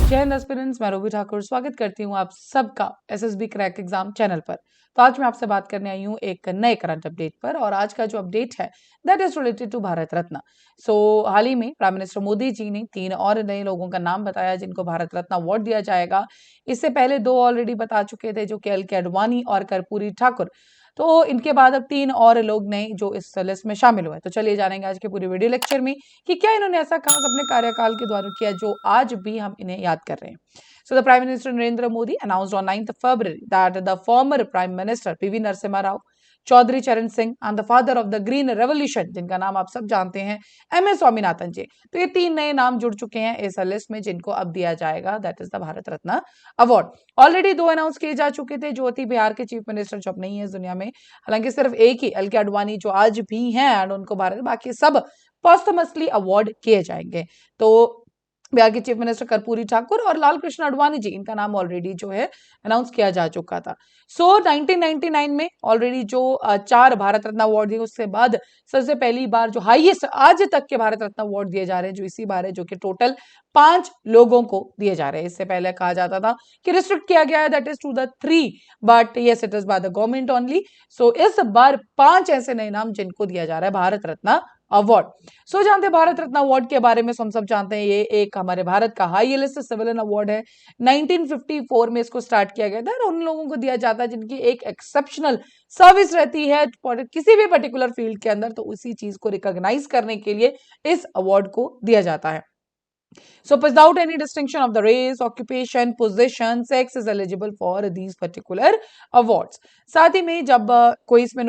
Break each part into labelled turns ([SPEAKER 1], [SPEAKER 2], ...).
[SPEAKER 1] जय हिंद एस्पिरेंट्स, मैं रूबी ठाकुर स्वागत करती हूँ आप सबका एसएसबी क्रैक एग्जाम चैनल पर। तो आज मैं आपसे बात करने आई हूँ एक नए करंट अपडेट पर, और आज का जो अपडेट है that is related to Bharat Ratna. हाल ही में प्राइम मिनिस्टर मोदी जी ने 3 और नए लोगों का नाम बताया जिनको भारत रत्न अवार्ड दिया जाएगा। इससे पहले 2 ऑलरेडी बता चुके थे, जो कि एल.के. आडवाणी और कर्पूरी ठाकुर। तो इनके बाद अब 3 और लोग नए जो इस लिस्ट में शामिल हुए। तो चलिए जानेंगे आज के पूरी वीडियो लेक्चर में कि क्या इन्होंने ऐसा खास अपने कार्यकाल के दौरान किया जो आज भी हम इन्हें याद कर रहे हैं। So the Prime Minister Narendra Modi announced on 9th February that the former Prime Minister PV Narasimha Rao, Chaudhary Charan Singh and the father of the green revolution, जिनका नाम आप सब जानते हैं, एम.एस. स्वामीनाथन जी। तो ये 3 नए नाम जुड़ चुके हैं इस लिस्ट में जिनको अब दिया जाएगा that is the Bharat Ratna award. Already 2 announce किए जा चुके थे, जो थी बिहार के चीफ मिनिस्टर जो अब नहीं है इस दुनिया में, हालांकि सिर्फ एक ही एल.के. आडवाणी जो आज भी हैं एंड उनको भारत, बाकी सब पोस्टमसली अवार्ड किए जाएंगे। तो बिहार के चीफ मिनिस्टर कर्पूरी ठाकुर और लाल कृष्ण आडवाणी जी, इनका नाम ऑलरेडी जो है अनाउंस किया जा चुका था। 1999 में ऑलरेडी जो 4 भारत रत्न अवार्ड दिए, उसके बाद सबसे पहली बार जो हाईएस्ट आज तक के भारत रत्न अवार्ड दिए जा रहे हैं जो इसी बार है, जो कि टोटल 5 लोगों को दिए जा रहे हैं। इससे पहले कहा जाता था कि रिस्ट्रिक्ट किया गया है that is to the 3, but yes it is by the government only. इस बार 5 ऐसे नए नाम जिनको दिया जा रहा है भारत रत्न अवार्ड। जानते हैं भारत रत्न अवार्ड के बारे में, हम सब जानते हैं ये एक हमारे भारत का हाईएस्ट सिविलियन अवार्ड है। 1954 में इसको स्टार्ट किया गया था और उन लोगों को दिया जाता है जिनकी एक एक्सेप्शनल सर्विस रहती है किसी भी पर्टिकुलर फील्ड के अंदर, तो उसी चीज को रिकॉग्नाइज करने के लिए इस अवार्ड को दिया जाता है। Without any distinction of the race, occupation, position, sex is eligible for these particular awards. साथ ही में जब कोई इसमें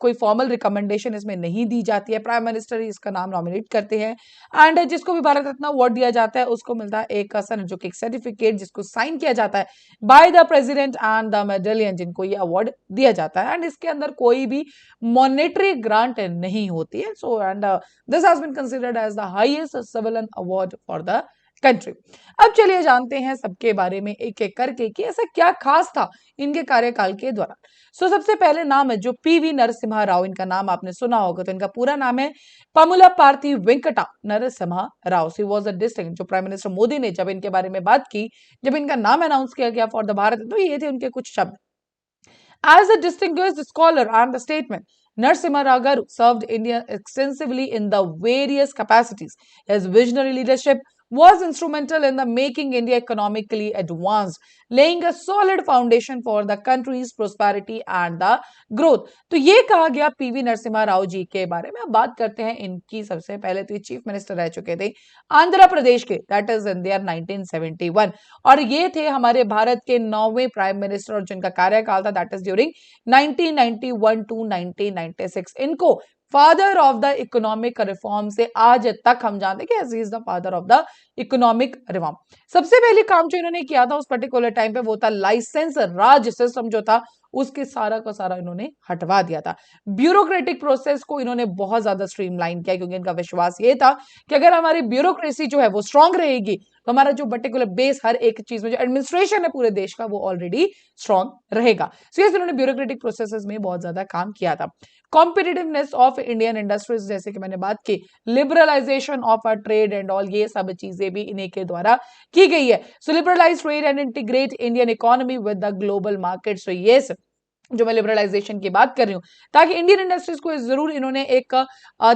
[SPEAKER 1] कोई फॉर्मल रिकमेंडेशन इसमें नहीं दी जाती है, प्राइम मिनिस्टर ही इसका नाम नॉमिनेट करते हैं एंड जिसको भी भारत रत्न अवार्ड दिया जाता है उसको मिलता है एक सन जो कि एक सर्टिफिकेट जिसको साइन किया जाता है by the president and the medallion, जिनको ये अवार्ड दिया जाता है एंड इसके अंदर कोई भी मॉनेटरी ग्रांट नहीं होती है। And this has been considered as the highest civilian award for the country. अब चलिए जानते हैं सबके बारे में एक एक करके कि ऐसा क्या खास था इनके कार्यकाल के दौरान। सबसे पहले नाम है जो पीवी नरसिम्हा राव, इनका नाम आपने सुना होगा। तो इनका पूरा नाम है Pamulaparthi Venkata Narasimha Rao. She was a distinct, जो प्राइम मिनिस्टर मोदी ने जब इनके बारे में बात की, जब इनका नाम अनाउंस किया गया फॉर द भारत, तो ये थे उनके कुछ शब्द। As a distinguished scholar and the statesman, Narasimha Rao Garu served India extensively in the various capacities. His visionary leadership was instrumental in the making India economically advanced, laying a solid foundation for the country's prosperity and the growth. तो ये कहा गया PV Narasimha Rao ji के बारे में। अब बात करते हैं इनकी। सबसे पहले तो ये चीफ मिनिस्टर रह चुके थे आंध्र प्रदेश के, दैट इज इन ईयर 1971, और ये थे हमारे भारत के 9वें प्राइम मिनिस्टर और जिनका कार्यकाल था दैट इज ड्यूरिंग 1991 टू 1996। इनको father of the economic reform से आज तक हम जानते हैं कि is the father of the economic reform. सबसे पहले काम जो इन्होंने किया था उस पर्टिकुलर टाइम पे वो था लाइसेंस राज सिस्टम जो था उसके सारा का सारा इन्होंने हटवा दिया था। ब्यूरोक्रेटिक प्रोसेस को इन्होंने बहुत ज्यादा स्ट्रीमलाइन किया, क्योंकि इनका विश्वास ये था कि अगर हमारी ब्यूरोक्रेसी जो है वो स्ट्रांग रहेगी तो हमारा जो पर्टिकुलर बेस हर एक चीज में जो एडमिनिस्ट्रेशन है पूरे देश का वो ऑलरेडी स्ट्रांग रहेगा। इन्होंने ब्यूरोक्रेटिक प्रोसेसेस में बहुत ज्यादा काम किया था। कॉम्पिटिटिवनेस ऑफ इंडियन इंडस्ट्रीज, जैसे कि मैंने बात की, liberalisation of a trade and all, ये सब चीजें भी इन्हीं के द्वारा की गई है। Liberalise trade and integrate Indian economy with the global market. Yes, जो मैं लिबरलाइजेशन की बात कर रही हूँ, ताकि इंडियन इंडस्ट्रीज को जरूर इन्होंने एक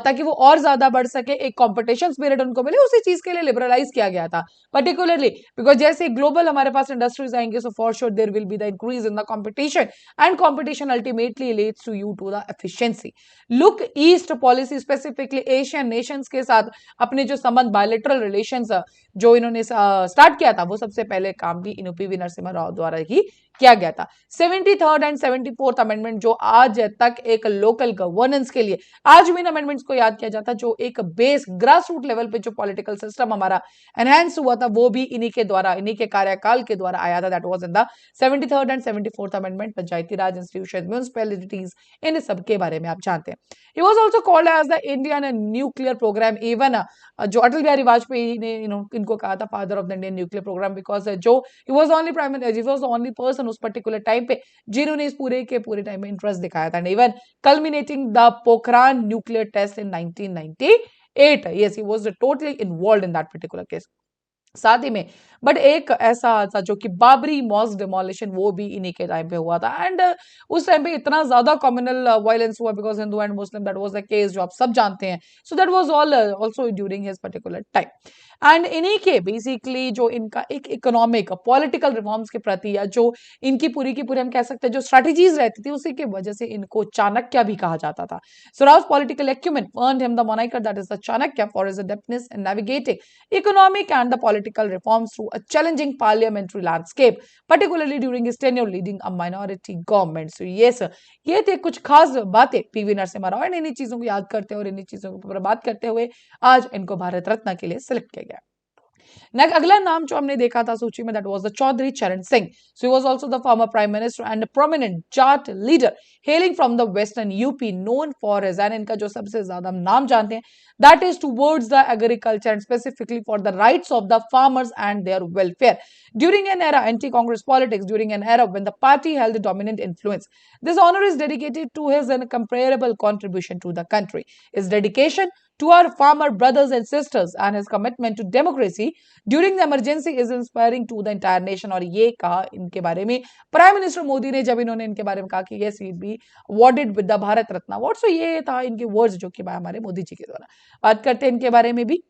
[SPEAKER 1] ताकि वो और ज्यादा बढ़ सके, एक कंपटीशन स्पिरिट उनको मिले, उसी चीज के लिए लिबरलाइज किया गया था पर्टिकुलरली। बिकॉज जैसे ग्लोबल हमारे पास इंडस्ट्रीज आएंगे, so for sure there will be the increase in the competition and competition ultimately leads to you to the efficiency. Look east policy specifically Asian nations के साथ अपने जो संबंध बायलैटरल रिलेशंस जो इन्होंने स्टार्ट किया था, वो सबसे पहले काम भी इन पीवी नरसिम्हा राव द्वारा ही किया गया था। 73rd एंड 74th अमेंडमेंट जो आज तक एक लोकल गवर्नेंस के लिए आज भी इन अमेंडमेंट्स को याद किया जाता है, जो एक बेस ग्रास रूट लेवल पे जो पॉलिटिकल सिस्टम हमारा एनहांस हुआ था वो भी इन्हीं के द्वारा, इन्हीं के कार्यकाल के द्वारा आया था। That was in the 73rd and 74th amendment. Panchayati Raj institution, municipalities, इन सब के बारे में आप जानते हैं। He was also called as the Indian nuclear program. Even जो अटल बिहारी वाजपेयी ने इनको कहा था father of the Indian nuclear programme, because जो he was the only prime minister, he was the only person उस पर्टिकुलर टाइम पे जिन्होंने इस पूरे के पूरे टाइम में इंटरेस्ट दिखाया था। Even culminating the Pokhran nuclear test in 1998। Yes, he was totally involved in that particular case. साथ ही में बट एक ऐसा था जो कि बाबरी मॉस्क डिमोलिशन, वो भी इन्हीं के टाइम पे हुआ था। एंड उस टाइम पे इतना ज्यादा कम्युनल वायलेंस हुआ because Hindu and Muslim, that was the case जो आप सब जानते हैं। सो that was all also during his particular time. And इन्हीं के बेसिकली जो इनका एक इकोनॉमिक पॉलिटिकल रिफॉर्म्स के प्रति, या जो इनकी पूरी की पूरी हम कह सकते हैं जो स्ट्रेटेजीज रहती थी, उसी की वजह से इनको चाणक्य भी कहा जाता था। So Rao's political acumen earned him the moniker that is the Chanakya for his adeptness in navigating economic and the political reforms through a challenging parliamentary landscape, particularly during his tenure leading a minority government. So yes, ये थे कुछ खास बातें PV Narasimha Rao, and इन्हीं चीजों को याद करते हुए और इन्हीं चीजों के ऊपर बात करते हुए आज इनको भारत रत्न के लिए सिलेक्ट किया गया। नेक्स्ट अगला नाम जो हमने देखा था सूची में, that was the Chaudhary Charan Singh. So he was also the former prime minister and prominent Jat leader hailing from the western UP, known for his, and इनका जो सबसे ज्यादा नाम जानते हैं that is towards the agriculture and specifically for the rights of the farmers and their welfare during an era anti-Congress politics, during an era when the party held the dominant influence. This honor is dedicated to his incomparable contribution to the country. His dedication to our farmer brothers and sisters and his commitment to democracy during the emergency is inspiring to the entire nation. और ये कहा इनके बारे में prime minister Modi ने जब इन्होंने इनके बारे में कहा कि yes, he'll be awarded with the Bharat Ratna award. So ये था इनके वर्ड्स जो कि हमारे मोदी जी के द्वारा। बात करते हैं इनके बारे में भी।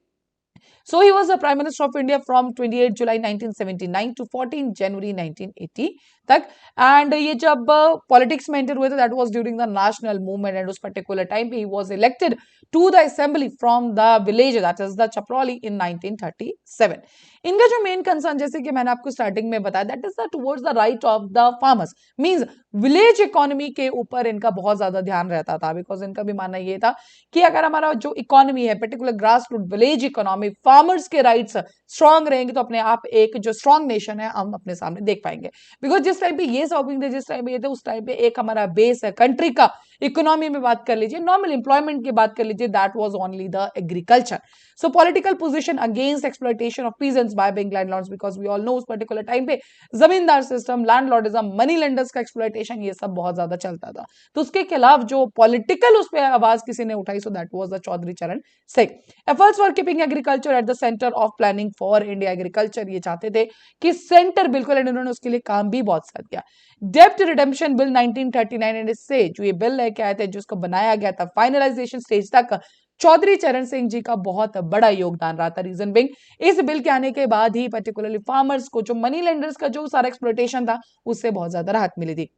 [SPEAKER 1] So he was the Prime Minister of India from 28 July 1979 to 14 January 1980 तक। एंड ये जब पॉलिटिक्स में एंटर हुए थे that was during the national movement, and उस पर्टिकुलर टाइम पे he was elected to the assembly from the village that is the Chhaprauli in 1937। इनका जो मेन कंसर्न, जैसे कि मैंने आपको स्टार्टिंग में बताया, that is the towards the right of the farmers, means village economy के ऊपर इनका बहुत ज्यादा ध्यान रहता था। बिकॉज इनका भी मानना ये था कि अगर हमारा जो इकोनॉमी है, particular grass root village economy, farmers के राइट्स स्ट्रांग रहेंगे तो अपने आप एक जो स्ट्रांग नेशन है हम अपने सामने देख पाएंगे। बिकॉज जिस टाइम पे ये शॉपिंग थे, जिस टाइम पे ये थे, उस टाइम पे एक हमारा बेस है कंट्री का, इकोनॉमी में बात कर लीजिए, नॉर्मल एम्प्लॉयमेंट की बात कर लीजिए, that was only the agriculture. So political position against exploitation of peasants by big landlords, because we all know उस पर्टिकुलर टाइम पे zamindar system, landlordism, money lenders का एक्सप्लॉइटेशन, ये सब बहुत ज्यादा चलता था। तो उसके खिलाफ जो पॉलिटिकल उस पर आवाज किसी ने उठाई, so that was the Chaudhary Charan Singh. Efforts for keeping agriculture at the centre of planning for India, agriculture ये चाहते थे कि सेंटर बिल्कुल, एंड उन्होंने उसके लिए काम भी बहुत साथ किया। डेप्ट रिडेम्पशन बिल 1939, एंड इससे जो ये बिल लेके आए थे, जिसको बनाया गया था फाइनलाइजेशन स्टेज तक, चौधरी चरण सिंह जी का बहुत बड़ा योगदान रहा था। रीजन बिंग, इस बिल के आने के बाद ही पर्टिकुलरली फार्मर्स को जो मनी लेंडर्स का जो सारा एक्सप्लॉइटेशन था, उससे बहुत ज्यादा राहत मिली थी।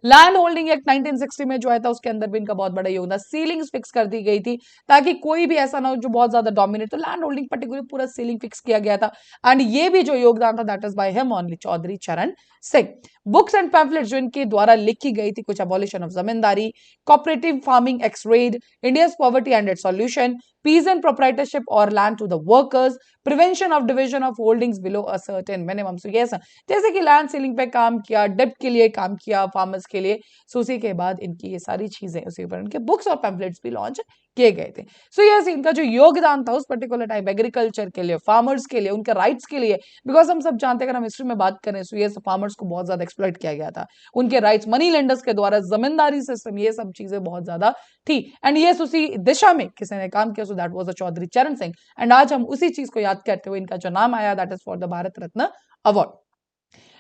[SPEAKER 1] लैंड होल्डिंग एक्ट 1960 में जो आया था, उसके अंदर भी इनका बहुत बड़ा योगदान। सीलिंग्स फिक्स कर दी गई थी ताकि कोई भी ऐसा ना हो जो बहुत ज्यादा डोमिनेट, तो लैंड होल्डिंग पर्टिकुलर पूरा सीलिंग फिक्स किया गया था। एंड ये भी जो योगदान था, that is by him only, Chaudhary Charan Singh. Books and pamphlets जो इनके द्वारा लिखी गई थी, कुछ abolition of zamindari, cooperative farming X-rayed, India's poverty and its solution, peace and proprietorship और land to the workers, prevention of division of holdings below a certain minimum. So yes, जैसे कि लैंड सीलिंग पे काम किया, डेप्ट के लिए काम किया फार्मर्स के लिए, सो उसी के बाद इनकी ये सारी चीजें, उसी पर इनके बुक्स और पैम्फलेट्स भी लॉन्च किए गए थे। सो यस, इनका जो योगदान था उस पर्टिकुलर टाइम एग्रीकल्चर के लिए, फार्मर्स के लिए, उनके राइट्स के लिए, बिकॉज हम सब जानते हैं, अगर हम हिस्ट्री में बात करें, सो यस, फार्मर्स को बहुत ज्यादा एक्सप्लॉइट किया गया था, उनके राइट्स मनी लेंडर्स के द्वारा, जमींदारी सिस्टम, ये सब चीजें बहुत ज्यादा थी। एंड यस, उसी दिशा में किसी ने काम किया, so that was the Chaudhary Charan Singh. And आज हम उसी चीज को याद करते हुए इनका जो नाम आया, that is for the Bharat Ratna award.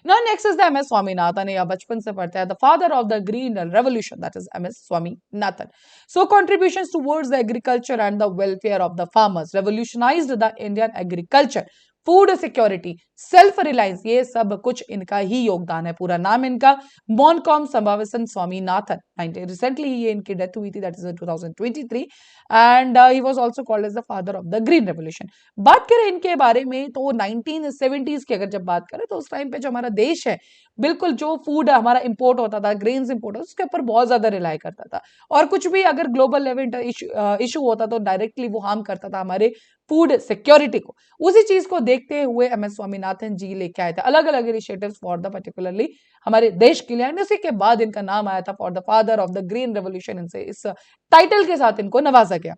[SPEAKER 1] Now next is the MS Swaminathan. या बचपन से पढ़ते हैं, the father of the green revolution, that is MS Swaminathan. So contributions towards the agriculture and the welfare of the farmers revolutionized the Indian agriculture, food security, self reliance, ये सब कुछ इनका ही योगदान है। पूरा नाम इनका मोनकॉम संभावसन स्वामीनाथन। रिसेंटली ये इनकी डेथ हुई थी, that is 2023, and he was also called as the father of the green revolution. बात करें इनके बारे में तो 1970s की अगर जब बात करें, तो उस टाइम पे जो हमारा देश है, बिल्कुल जो फूड हमारा इंपोर्ट होता था, ग्रेन्स इंपोर्ट होता था, उसके ऊपर बहुत ज्यादा रिलाई करता था। और कुछ भी अगर ग्लोबल लेवल इशू होता तो डायरेक्टली वो हार्म करता था हमारे फूड सिक्योरिटी को। उसी चीज को देखते हुए एम एस स्वामीनाथन जी लेके आए थे अलग अलग इनिशिएटिव्स फॉर द पर्टिकुलरली हमारे देश के लिए। एंड इसी के बाद इनका नाम आया था for the father of the green revolution. इनसे इस टाइटल के साथ इनको नवाजा गया।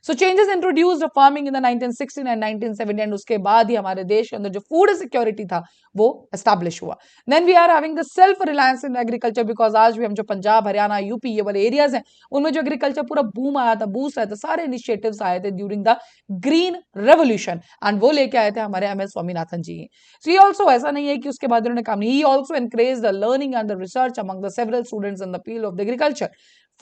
[SPEAKER 1] So changes introduced farming in the 1960 and 1970 and उसके बाद ही हमारे देश के अंदर जो फूड सिक्योरिटी था वो एस्टैब्लिश हुआ. Then we are having the self reliance in agriculture because आज भी हम जो पंजाब, हरियाणा, यूपी ये वाले एरियाज हैं उनमें जो एग्रीकल्चर पूरा बूम आया था, बूस्ट आया था, सारे इनिशिएटिव्स आए थे during the green revolution and वो लेके आए थे हमारे एमएस स्वामीनाथन जी. सो ये ऑल्सो ऐसा नहीं है कि उसके बाद उन्होंने काम नहीं, he also encourage the learning and the research among the several students in the field of the agriculture.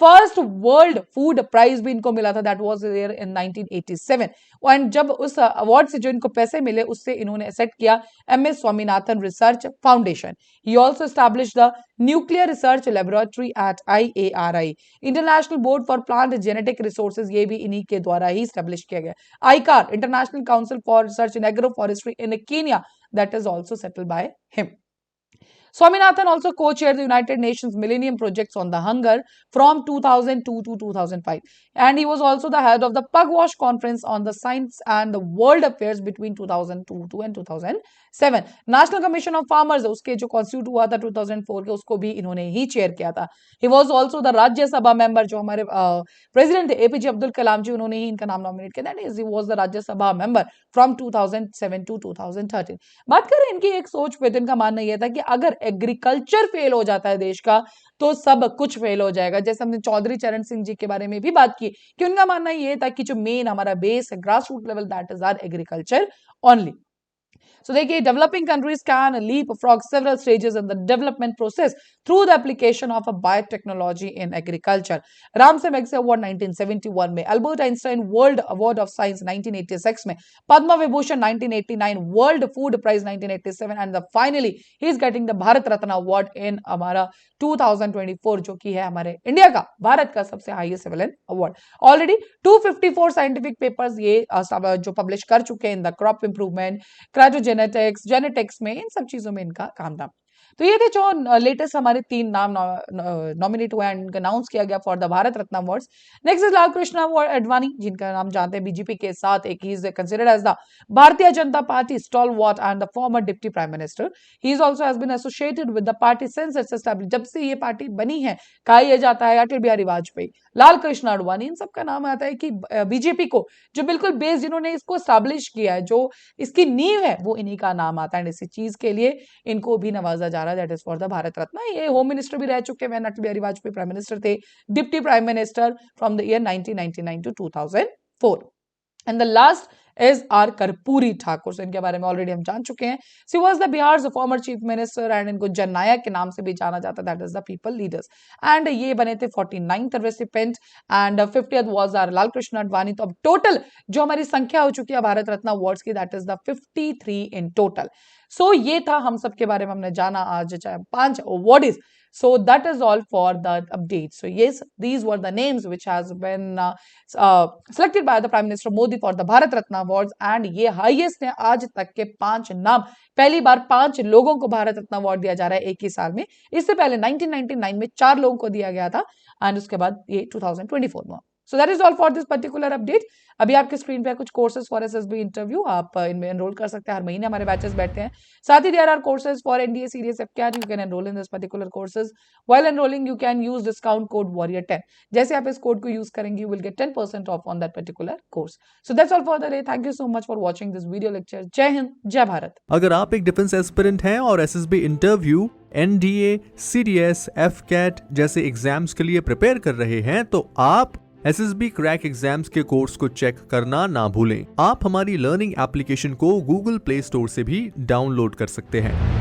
[SPEAKER 1] First world food prize भी इनको मिला था, that was there in 1987 and जब उस अवार्ड से जो इनको पैसे मिले उससे इन्होंने सेट किया MS Swaminathan research foundation. He also established the nuclear research laboratory at IARI, international board for plant genetic resources, ये भी इन्हीं के द्वारा ही एस्टैब्लिश किया गया. ICAR, international council for research in agro forestry in Kenya, that is also settled by him. Swaminathan also co-chaired the United Nations Millennium Projects on the Hunger from 2002 to 2005 and he was also the head of the Pugwash Conference on the Science and the World Affairs between 2002 and 2007. National Commission of Farmers उसके जो constitute हुआ था 2004 के उसको भी इन्होंने ही chair किया था. He was also the Rajya Sabha member, जो हमारे प्रेसिडेंट थे APJ अब्दुल कलाम जी, उन्होंने ही इनका नाम नॉमिनेट किया. That is he was the Rajya Sabha member from 2007 to 2013. बात करें इनकी एक सोच पे, तो इनका मानना यह था कि अगर एग्रीकल्चर फेल हो जाता है देश का तो सब कुछ फेल हो जाएगा. जैसे हमने चौधरी चरण सिंह जी के बारे में भी बात की कि उनका मानना यह था कि जो मेन हमारा बेस है grass root level, that is our agriculture only. So देखिए, developing countries can leapfrog several stages in the development process through the application of a biotechnology in agriculture. Ramsay Magsaysay Award 1971 में, Albert Einstein World Award of Science 1986 में, Padma Vibhushan 1989, World Food Prize 1987 and finally he is getting the Bharat Ratna Award in हमारा 2024 जो कि है हमारे India का, भारत का सबसे highest civilian award. Already 254 scientific papers ये जो पब्लिश कर चुके हैं in the crop improvement, genetics में, इन सब चीजों में इनका काम था. तो ये थे जो लेटेस्ट हमारे 3 नाम नॉमिनेट हुए एंड अनाउंस किया गया for the Bharat Ratna awards. Next is Lal Krishna Advani, जिनका नाम जानते हैं बीजेपी के साथ एक, he is considered as the Bharatiya Janata Party stalwart and the former deputy prime minister. He is also has been associated with the party since its established, जब से ये पार्टी बनी है कहा यह जाता है अटल बिहारी वाजपेयी, लाल कृष्ण अडवाणी, इन सबका नाम आता है कि बीजेपी को जो बिल्कुल बेस जिन्होंने इसको एस्टैब्लिश किया है, जो इसकी नींव है, वो इन्हीं का नाम आता है. इसी चीज के लिए इनको भी नवाजा जा रहा है, that is for the Bharat Ratna. ये होम मिनिस्टर भी रह चुके हैं, अटल बिहारी वाजपेयी प्राइम मिनिस्टर थे, deputy prime minister from the year 1999 to 2004. And the last is R Karpoori Thakur. So इनके बारे में ऑलरेडी हम जान चुके हैं. She was the Bihar former chief minister and इनको जननायक के नाम से भी जाना जाता है, that is the people leaders. And ये बने थे 49th recipient and 50th was R Lal Krishna Advani. तो अब टोटल जो हमारी संख्या हो चुकी है भारत रत्न अवार्ड्स की, that is the 53 in total. So ये था हम सब के बारे में हमने जाना आज 5 awardees. So that is all for the update. So yes, these were the names which has been selected by the Prime Minister Modi for the Bharat Ratna Awards and ये highest है आज तक के 5 नाम. पहली बार 5 लोगों को भारत रत्न अवार्ड दिया जा रहा है एक ही साल में. इससे पहले 1999 में 4 लोगों को दिया गया था एंड उसके बाद ये 2024 में. So that is all for this particular update. अभी आपके स्क्रीन पे कुछ कोर्सेज फॉर एसएसबी इंटरव्यू, आप इनमें एनरोल कर सकते हैं. हर महीने हमारे बैचेस बैठते हैं. साथ ही there are courses for NDA series AFCAT. You can enroll in this particular courses. While enrolling you can use discount code warrior10. जैसे आप इस कोड को यूज करेंगे you will get 10% off on that particular course. So that's all for the day. Thank you so much for watching this video lecture. जय हिंद, जय भारत.
[SPEAKER 2] अगर आप एक डिफेंस एस्पिरेंट हैं और एसएसबी इंटरव्यू, एनडीए, सीडीएस, एफकेट जैसे एग्जाम्स के लिए प्रिपेयर कर रहे हैं तो आप एसएसबी क्रैक एग्जाम्स के कोर्स को चेक करना ना भूलें. आप हमारी लर्निंग एप्लीकेशन को गूगल प्ले स्टोर से भी डाउनलोड कर सकते हैं.